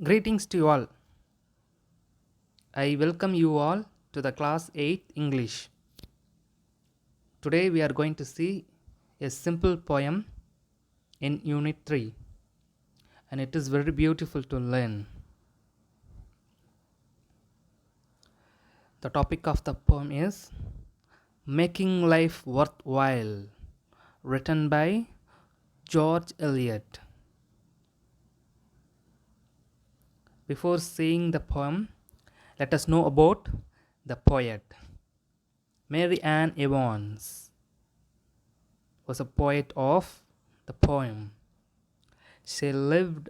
Greetings to you all. I welcome you all to the class 8 English. Today we are going to see a simple poem in Unit 3 and it is very beautiful to learn. The topic of the poem is Making Life Worthwhile, written by George Eliot. Before seeing the poem, let us know about the poet. Mary Ann Evans was a poet of the poem. She lived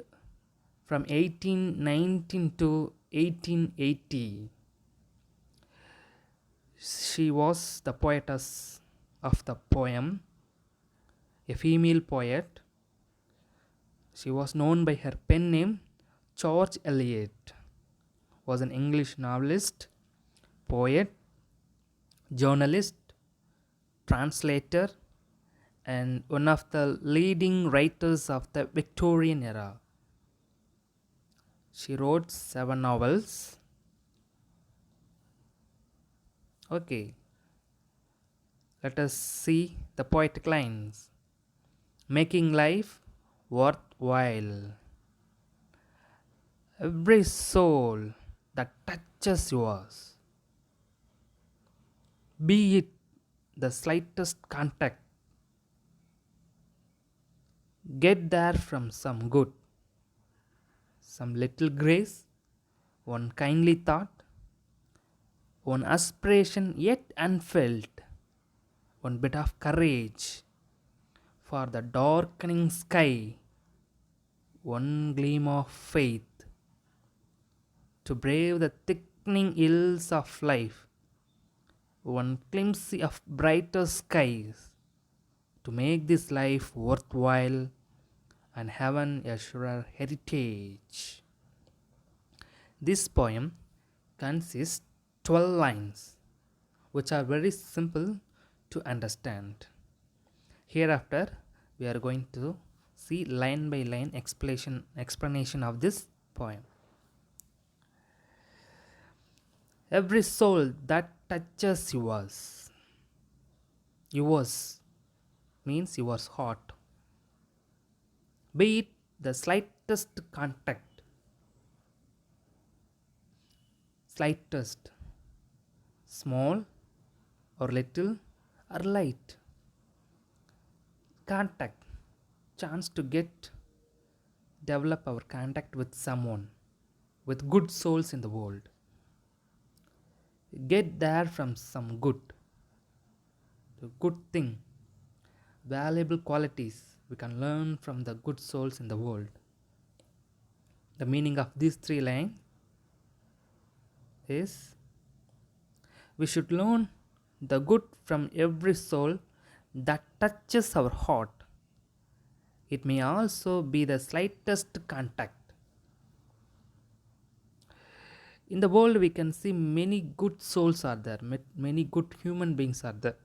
from 1819 to 1880. She was the poetess of the poem, a female poet. She was known by her pen name George Eliot. Was an English novelist, poet, journalist, translator, and one of the leading writers of the Victorian era. She wrote 7 novels. Okay, let us see the poetic lines. Making life worthwhile. Every soul that touches yours, be it the slightest contact, get there from some good, some little grace, one kindly thought, one aspiration yet unfelt, one bit of courage for the darkening sky, one gleam of faith to brave the thickening ills of life, one glimpse of brighter skies to make this life worthwhile and heaven a surer heritage. This poem consists 12 lines which are very simple to understand. Hereafter we are going to see line by line explanation of this poem. Every soul that touches yours means yours heart, be it the slightest contact, slightest, small or little or light contact, chance to develop our contact with someone, with good souls in the world. Get there from some good, the good thing, valuable qualities we can learn from the good souls in the world. The meaning of these 3 lines is we should learn the good from every soul that touches our heart. It may also be the slightest contact. In the world we can see many good souls are there, many good human beings are there.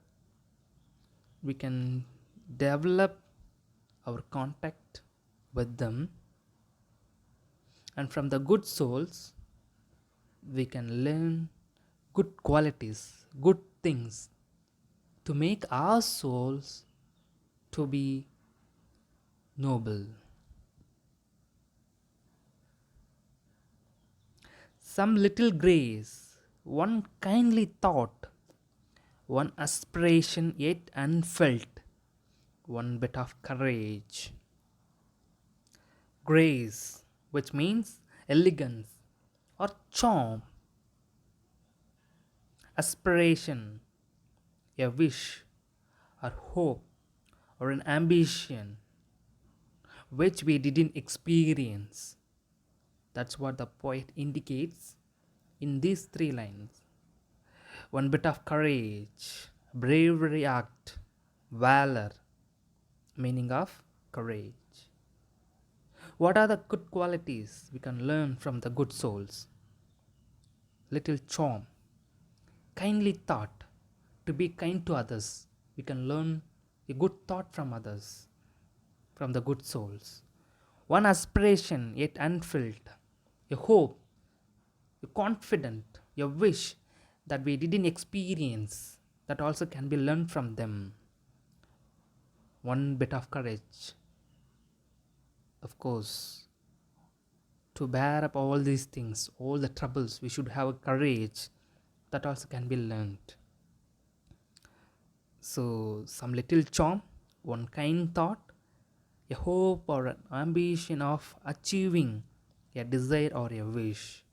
We can develop our contact with them, and from the good souls we can learn good qualities, good things to make our souls to be noble. Some little grace, one kindly thought, one aspiration yet unfelt, one bit of courage. Grace, which means elegance or charm. Aspiration, a wish or hope or an ambition which we didn't experience. That's what the poet indicates in these 3 lines. One bit of courage, bravery act, valor, meaning of courage. What are the good qualities we can learn from the good souls? Little charm, kindly thought, to be kind to others. We can learn a good thought from others, from the good souls. One aspiration yet unfilled, a hope, a confident, a wish that we didn't experience, that also can be learned from them. One bit of courage, of course, to bear up all these things, all the troubles, we should have a courage that also can be learned. So, some little charm, one kind thought, a hope or an ambition of achieving a desire or a wish.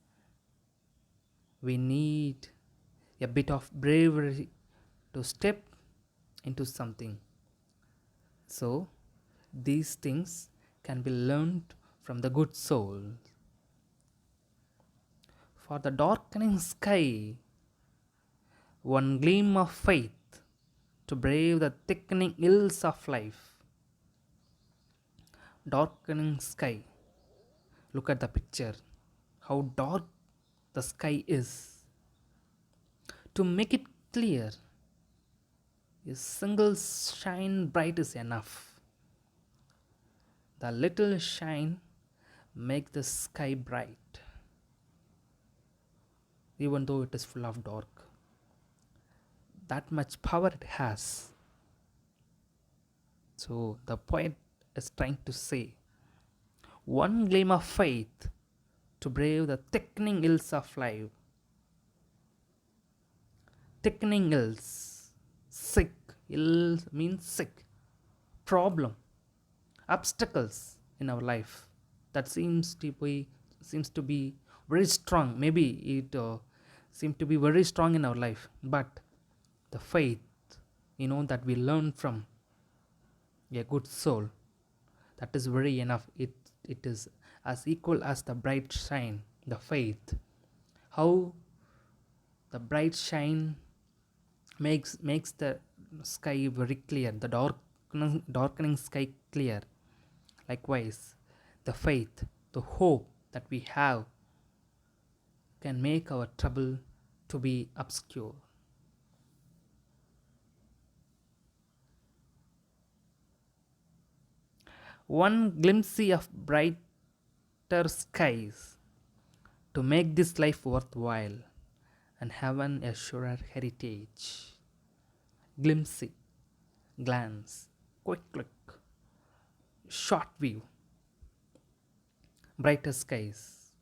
We need a bit of bravery to step into something. So, these things can be learned from the good soul. For the darkening sky, one gleam of faith to brave the thickening ills of life. Darkening sky. Look at the picture. How dark the sky is. To make it clear, a single shine bright is enough. The little shine make the sky bright, even though it is full of dark. That much power it has. So the poet is trying to say, one gleam of faith to brave the thickening ills of life. Thickening ills, sick, ill means sick, problem, obstacles in our life that seems to be very strong. Maybe it seems to be very strong in our life, but the faith, that we learn from a good soul, that is very enough. It is as equal as the bright shine, the faith. How the bright shine makes the sky very clear, the darkening sky clear. Likewise, the faith, the hope that we have can make our trouble to be obscure. One glimpse of brighter skies to make this life worthwhile and heaven a surer heritage. Glimpse, glance, quick look, short view, brighter skies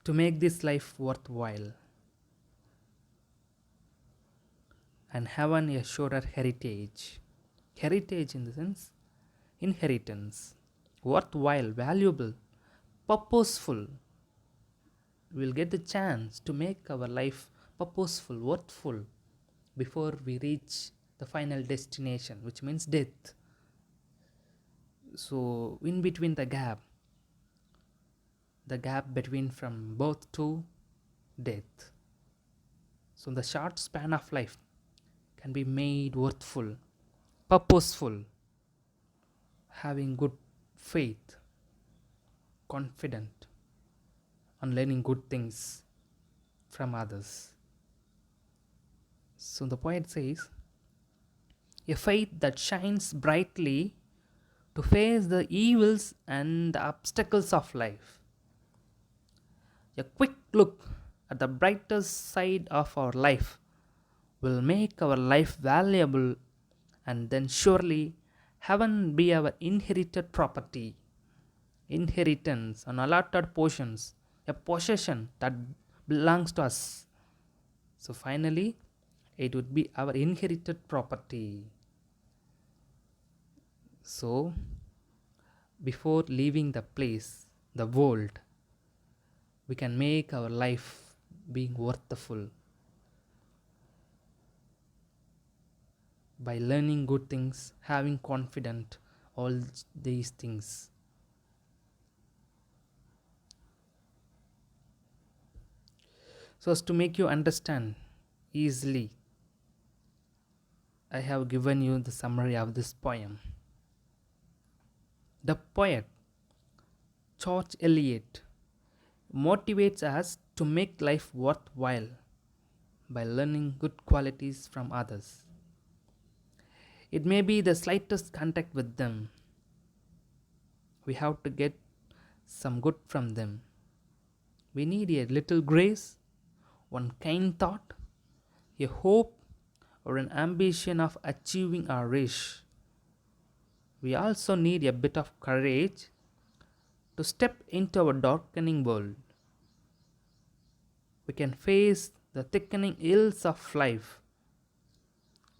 to make this life worthwhile and heaven a surer heritage. Heritage in the sense inheritance, worthwhile, valuable, purposeful. We'll get the chance to make our life purposeful, worthful before we reach the final destination, which means death. So, in between the gap between from birth to death. So, the short span of life can be made worthful, purposeful, having good faith, confident, and learning good things from others. So the poet says, a faith that shines brightly to face the evils and the obstacles of life. A quick look at the brightest side of our life will make our life valuable, and then surely heaven be our inherited property. Inheritance, an allotted portions, a possession that belongs to us. So finally, it would be our inherited property. So, before leaving the place, the world, we can make our life being worthful by learning good things, having confidence, all these things. So as to make you understand easily, I have given you the summary of this poem. The poet George Eliot motivates us to make life worthwhile by learning good qualities from others. It may be the slightest contact with them. We have to get some good from them. We need a little grace, one kind thought, a hope, or an ambition of achieving our wish. We also need a bit of courage to step into our darkening world. We can face the thickening ills of life.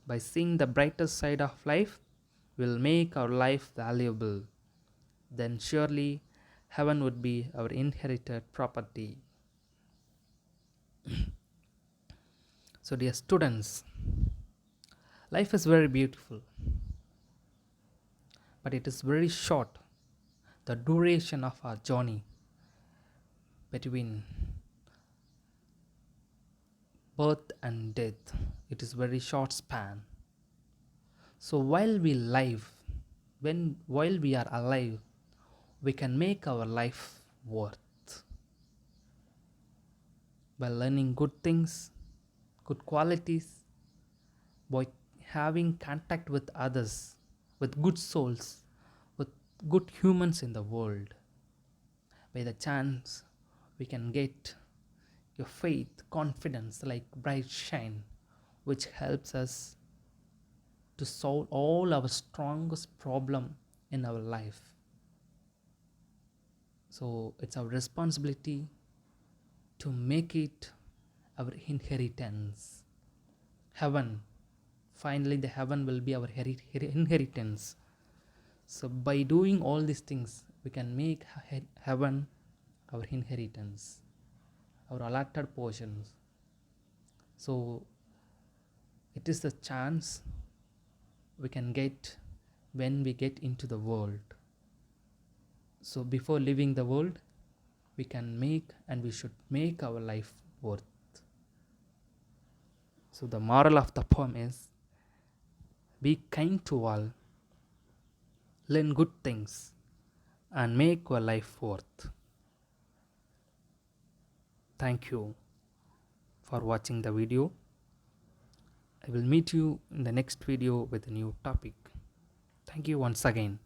By seeing the brighter side of life, will make our life valuable. Then surely heaven would be our inherited property. So, dear students, life is very beautiful, but it is very short. The duration of our journey between birth and death, it is very short span. So while we are alive, we can make our life worth by learning good things, good qualities, by having contact with others, with good souls, with good humans in the world. By the chance we can get your faith, confidence like bright shine, which helps us to solve all our strongest problem in our life. So it's our responsibility to make it our inheritance. Heaven, finally the heaven will be our inheritance. So by doing all these things, we can make heaven our inheritance, our allotted portions. So it is the chance we can get when we get into the world. So before leaving the world, we can make and we should make our life worth. So the moral of the poem is, be kind to all, learn good things, and make your life worth. Thank you for watching the video. I will meet you in the next video with a new topic. Thank you once again.